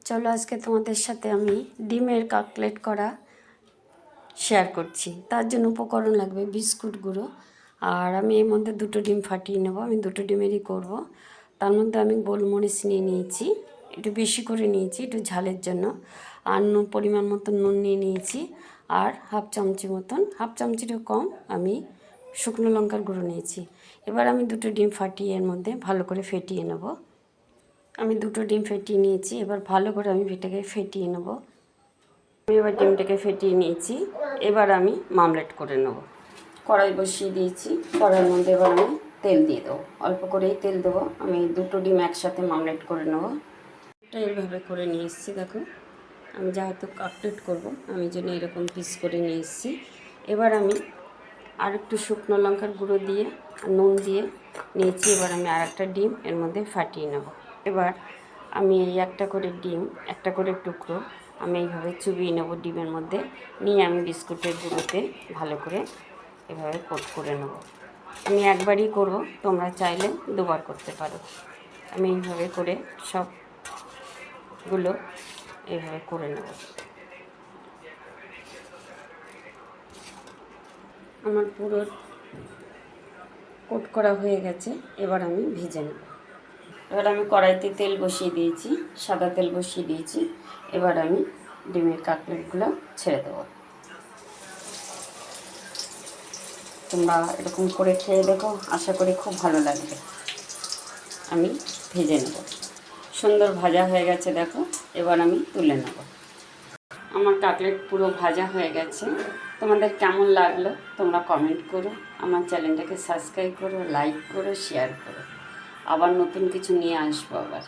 চলো আজকে তোমাদের সাথে আমি ডিমের কাটলেট করা শেয়ার করছি। তার জন্য উপকরণ লাগবে বিস্কুট গুঁড়ো, আর আমি এর মধ্যে 2টো ডিম ফাটিয়ে নেব। আমি 2টো ডিমেরই করব। তার মধ্যে আমি গোলমরিচ নিয়ে নিয়েছি, একটু বেশি করে নিয়েছি একটু ঝালের জন্য, আর পরিমাণ মতন নুন নিয়ে নিয়েছি, আর হাফ চামচি মতন, হাফ চামচিরও কম আমি শুকনো লঙ্কার গুঁড়ো নিয়েছি। এবার আমি 2টো ডিম ফাটিয়ে এর মধ্যে ভালো করে ফেটিয়ে নেব। আমি 2টো ডিম ফেটিয়ে নিয়েছি, এবার ভালো করে আমি এটাকে ফেটিয়ে নেব। আমি এবার ডিমটাকে ফেটিয়ে নিয়েছি, এবার আমি মামলেট করে নেব। কড়াই বসিয়ে দিয়েছি, কড়াইয়ের মধ্যে এবার আমি তেল দিয়ে দেবো, অল্প করেই তেল দেবো। আমি 2টো ডিম একসাথে মামলেট করে নেব। এটা এইভাবে করে নিয়ে এসেছি, দেখো আমি যেহেতু কাটলেট করব আমি জন্য এরকম পিস করে নিয়ে এসেছি। এবার আমি আর একটু শুকনো লঙ্কার গুঁড়ো দিয়ে নুন দিয়ে নিয়েছি। এবার আমি আর একটা ডিম এর মধ্যে ফাটিয়ে নেব। এবার আমি এই একটা করে ডিম, একটা করে টুকরো আমি এইভাবে চুবিয়ে নেব ডিমের মধ্যে, নিয়ে আমি বিস্কুটের গুঁড়োতে ভালো করে এভাবে কোট করে নেব। আমি একবারই করব, তোমরা চাইলে দুবার করতে পারো। আমি এইভাবে করে সবগুলো এইভাবে করে নেব। আমার পুরো কোট করা হয়ে গেছে, এবার আমি ভেজে নেব। এবার আমি কড়াইতে তেল বসিয়ে দিয়েছি, সাদা তেল বসিয়ে দিয়েছি। এবার আমি ডিমের কাটলেটগুলো ছেড়ে দেবো। তোমরা এরকম করে খেয়ে দেখো, আশা করি খুব ভালো লাগবে। আমি ভেজে নেব। সুন্দর ভাজা হয়ে গেছে দেখো, এবার আমি তুলে নেব। আমার কাটলেট পুরো ভাজা হয়ে গেছে। তোমাদের কেমন লাগলো তোমরা কমেন্ট করো, আমার চ্যানেলটাকে সাবস্ক্রাইব করো, লাইক করো, শেয়ার করো। আবার নতুন কিছু নিয়ে আসবো আবার।